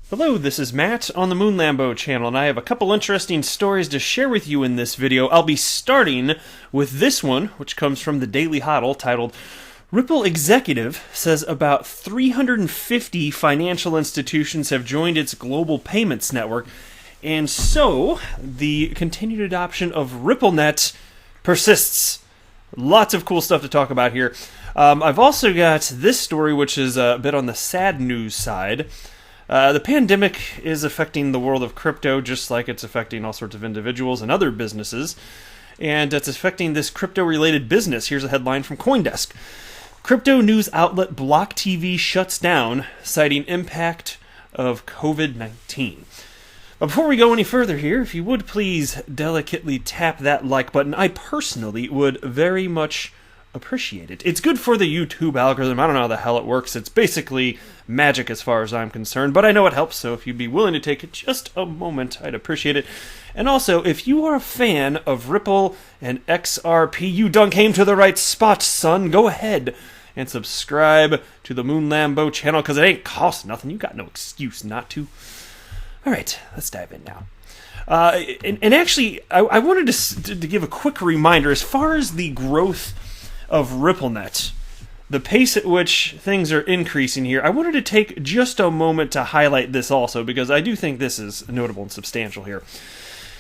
Hello, this is Matt on the Moon Lambo channel, and I have a couple interesting stories to share with you in this video. I'll be starting with this one, which comes from the Daily Hodl, titled, Ripple Executive Says About 350 Financial Institutions Have Joined Its Global Payments Network. And so, the continued adoption of RippleNet persists. Lots of cool stuff to talk about here. I've also got this story, which is a bit on the sad news side. The pandemic is affecting the world of crypto, just like it's affecting all sorts of individuals and other businesses. And it's affecting this crypto-related business. Here's a headline from CoinDesk. Crypto news outlet Block TV shuts down, citing impact of COVID-19. But before we go any further here, if you would please delicately tap that like button, I personally would very much appreciate it. It's good for the YouTube algorithm. I don't know how the hell it works. It's basically magic as far as I'm concerned, but I know it helps, so if you'd be willing to take just a moment, I'd appreciate it. And also, if you are a fan of Ripple and XRP, you done came to the right spot, son. Go ahead and subscribe to the Moon Lambo channel, because it ain't cost nothing. You got no excuse not to. All right, let's dive in now. And actually, I wanted to give a quick reminder as far as the growth of RippleNet, the pace at which things are increasing here. I wanted to take just a moment to highlight this also, because I do think this is notable and substantial here.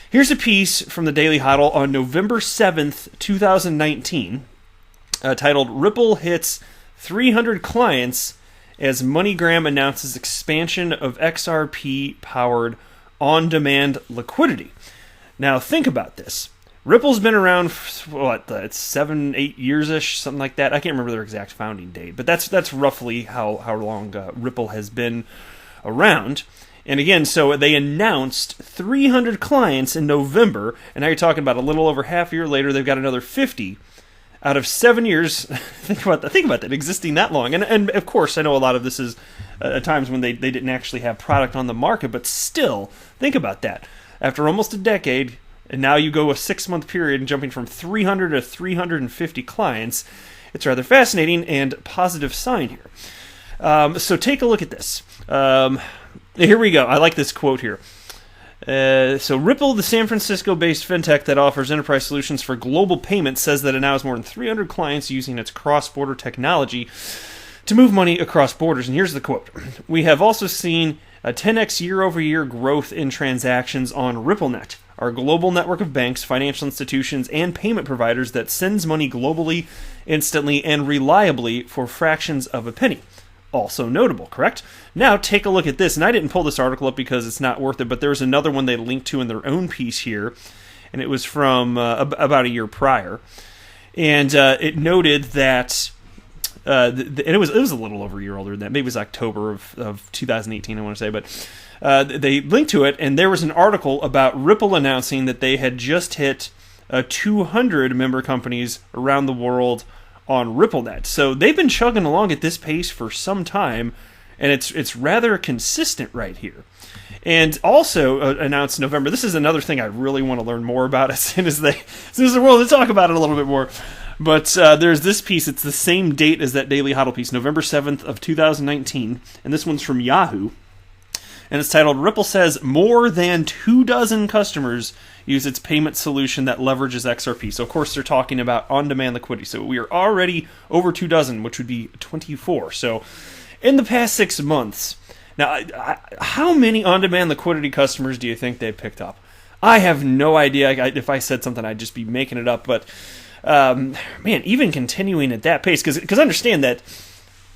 Here's a piece from the Daily Hodl on November 7th, 2019, titled, Ripple Hits 300 Clients as MoneyGram Announces Expansion of XRP-Powered On-Demand Liquidity. Now, think about this. Ripple's been around for, it's 7-8 years-ish, something like that. I can't remember their exact founding date, but that's roughly how long Ripple has been around. And again, so they announced 300 clients in November, and now you're talking about a little over half a year later, they've got another 50 out of 7 years. Think about that, existing that long. And of course, I know a lot of this is at times when they didn't actually have product on the market, but still, think about that. After almost a decade, and now you go a 6-month period and jumping from 300 to 350 clients, it's rather fascinating and positive sign here. So take a look at this. Here we go. I like this quote here. So Ripple, the San Francisco-based fintech that offers enterprise solutions for global payments, says that it now has more than 300 clients using its cross-border technology to move money across borders. And here's the quote. We have also seen a 10x year-over-year growth in transactions on RippleNet, our global network of banks, financial institutions, and payment providers that sends money globally, instantly, and reliably for fractions of a penny. Also notable, correct? Now take a look at this, and I didn't pull this article up because it's not worth it, but there's another one they linked to in their own piece here, and it was from about a year prior, and it noted that, and it was a little over a year older than that, maybe it was October of 2018, I want to say, but they linked to it, and there was an article about Ripple announcing that they had just hit 200 member companies around the world on RippleNet. So they've been chugging along at this pace for some time, and it's rather consistent right here. And also announced in November, this is another thing I really want to learn more about as soon as they're willing to talk about it a little bit more. But there's this piece, it's the same date as that Daily Hodl piece, November 7th of 2019, and this one's from Yahoo. And it's titled, Ripple says more than 24 customers use its payment solution that leverages XRP. So, of course, they're talking about on-demand liquidity. So we are already over 24, which would be 24. So in the past 6 months, now, how many on-demand liquidity customers do you think they picked up? I have no idea. If I said something, I'd just be making it up. But, man, even continuing at that pace, because understand that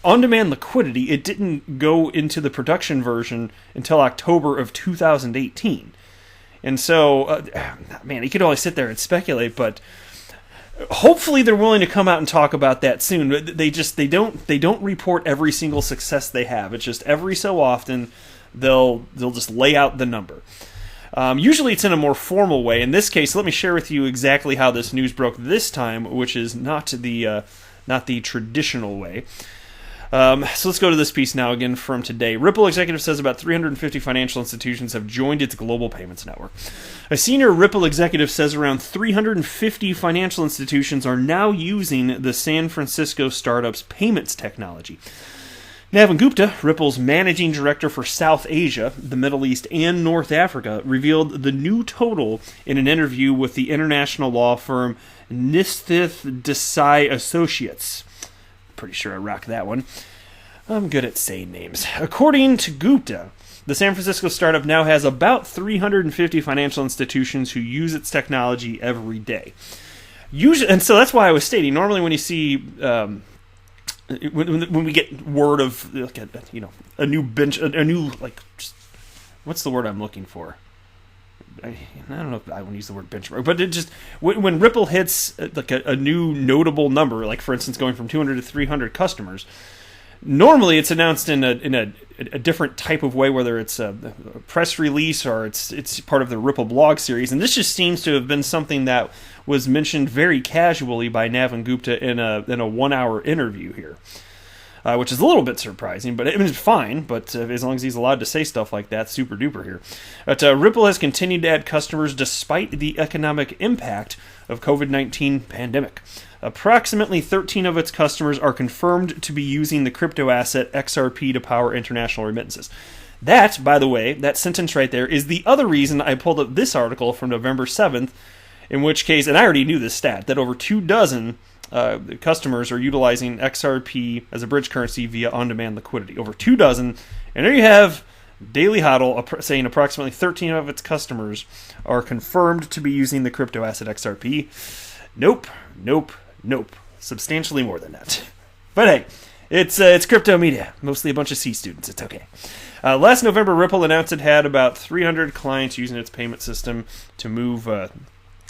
on-demand liquidity, it didn't go into the production version until October of 2018. And so, man, you could only sit there and speculate, but hopefully they're willing to come out and talk about that soon. They don't report every single success they have. It's just every so often they'll just lay out the number. Usually it's in a more formal way. In this case, let me share with you exactly how this news broke this time, which is not the traditional way. So let's go to this piece now again from today. Ripple executive says about 350 financial institutions have joined its global payments network. A senior Ripple executive says around 350 financial institutions are now using the San Francisco startup's payments technology. Navin Gupta, Ripple's managing director for South Asia, the Middle East, and North Africa, revealed the new total in an interview with the international law firm Nistith Desai Associates. Pretty sure I rock that one. I'm good at saying names. According to Gupta, the San Francisco startup now has about 350 financial institutions who use its technology every day. Usually, and so that's why I was stating, normally when you see... When we get word of like a new bench, a new what's the word I'm looking for? I don't know if I want to use the word benchmark, but it just when Ripple hits like a new notable number, like for instance going from 200 to 300 customers, normally it's announced in a different type of way, whether it's a press release or it's part of the Ripple blog series, and this just seems to have been something that was mentioned very casually by Navin Gupta in a 1-hour interview here, which is a little bit surprising, but it's fine. But as long as he's allowed to say stuff like that, super duper here. But Ripple has continued to add customers despite the economic impact of COVID-19 pandemic. Approximately 13 of its customers are confirmed to be using the crypto asset XRP to power international remittances. That, by the way, that sentence right there is the other reason I pulled up this article from November 7th, in which case, and I already knew this stat, that over 24 customers are utilizing XRP as a bridge currency via on-demand liquidity. Over 24, and there you have Daily Hodl saying approximately 13 of its customers are confirmed to be using the crypto asset XRP. Nope. Substantially more than that. But hey, it's crypto media. Mostly a bunch of C students. It's okay. Last November, Ripple announced it had about 300 clients using its payment system to move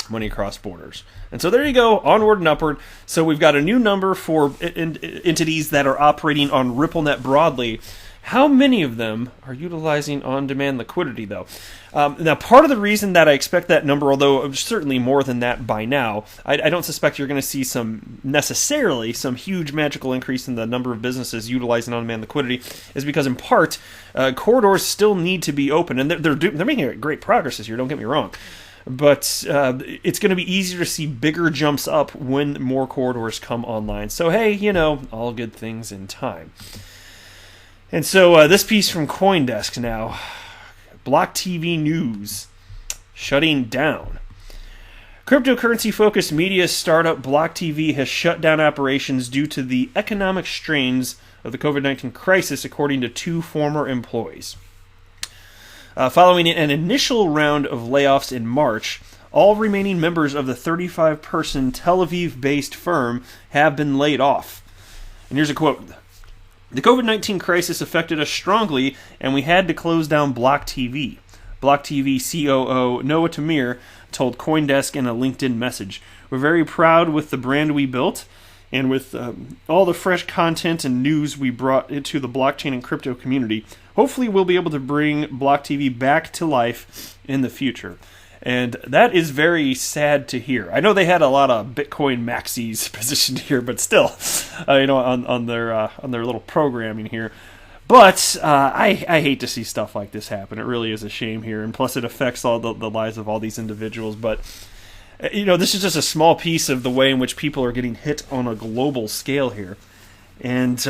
money across borders. And so there you go, onward and upward. So we've got a new number for entities that are operating on RippleNet broadly. How many of them are utilizing on-demand liquidity, though? Now, part of the reason that I expect that number, although certainly more than that by now, I don't suspect you're going to see some huge magical increase in the number of businesses utilizing on-demand liquidity, is because in part, corridors still need to be open, and they're making great progress this year, don't get me wrong. But it's going to be easier to see bigger jumps up when more corridors come online. So hey, all good things in time. And so this piece from CoinDesk now. Block TV News shutting down. Cryptocurrency-focused media startup Block TV has shut down operations due to the economic strains of the COVID-19 crisis, according to 2 former employees. Following an initial round of layoffs in March, all remaining members of the 35-person Tel Aviv-based firm have been laid off. And here's a quote. The COVID-19 crisis affected us strongly, and we had to close down Block TV. Block TV COO Noah Tamir told CoinDesk in a LinkedIn message. We're very proud with the brand we built, and with all the fresh content and news we brought into the blockchain and crypto community. Hopefully we'll be able to bring Block TV back to life in the future. And that is very sad to hear. I know they had a lot of Bitcoin maxis positioned here, but still, on their little programming here. But I hate to see stuff like this happen. It really is a shame here, and plus it affects all the lives of all these individuals. But this is just a small piece of the way in which people are getting hit on a global scale here. And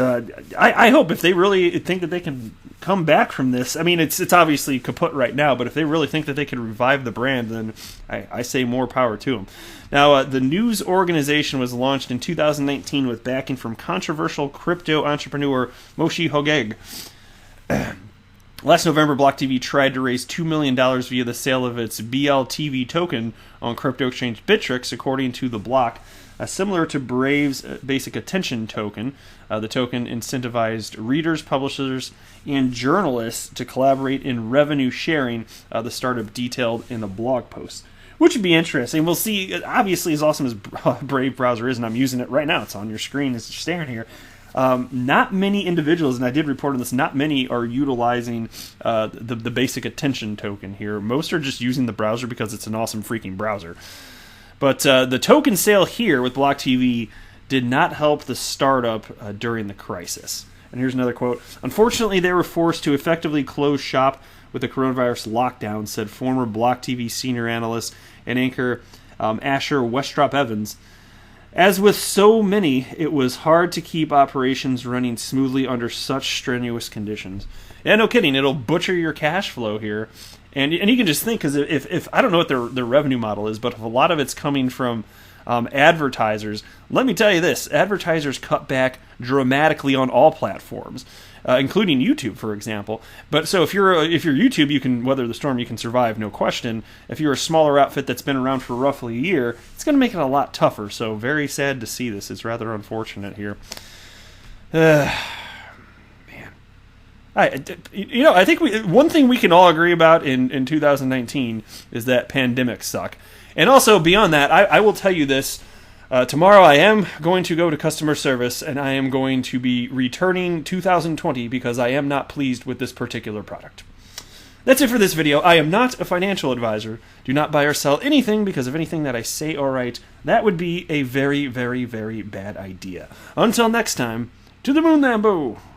I hope if they really think that they can come back from this, I mean, it's obviously kaput right now, but if they really think that they can revive the brand, then I say more power to them. Now, the news organization was launched in 2019 with backing from controversial crypto entrepreneur Moshe Hogeg. Last November, Block TV tried to raise $2 million via the sale of its BLTV token on crypto exchange Bittrex, according to The Block. Similar to Brave's basic attention token, the token incentivized readers, publishers, and journalists to collaborate in revenue sharing, the startup detailed in a blog post. Which would be interesting. We'll see, obviously, as awesome as Brave browser is, and I'm using it right now, it's on your screen as you're staring here, not many individuals, and I did report on this, not many are utilizing the basic attention token here. Most are just using the browser because it's an awesome freaking browser. But the token sale here with Block TV did not help the startup during the crisis. And here's another quote. Unfortunately, they were forced to effectively close shop with the coronavirus lockdown, said former Block TV senior analyst and anchor Asher Westrop Evans. As with so many, it was hard to keep operations running smoothly under such strenuous conditions. Yeah, no kidding, it'll butcher your cash flow here. And you can just think, because if I don't know what their revenue model is, but if a lot of it's coming from advertisers, let me tell you this: advertisers cut back dramatically on all platforms, including YouTube, for example. But so if you're YouTube, you can weather the storm, you can survive, no question. If you're a smaller outfit that's been around for roughly a year, it's going to make it a lot tougher. So very sad to see this. It's rather unfortunate here. I think one thing we can all agree about in 2019 is that pandemics suck. And also, beyond that, I will tell you this. Tomorrow I am going to go to customer service, and I am going to be returning 2020 because I am not pleased with this particular product. That's it for this video. I am not a financial advisor. Do not buy or sell anything because of anything that I say or write. That would be a very, very, very bad idea. Until next time, to the moon, Lambo!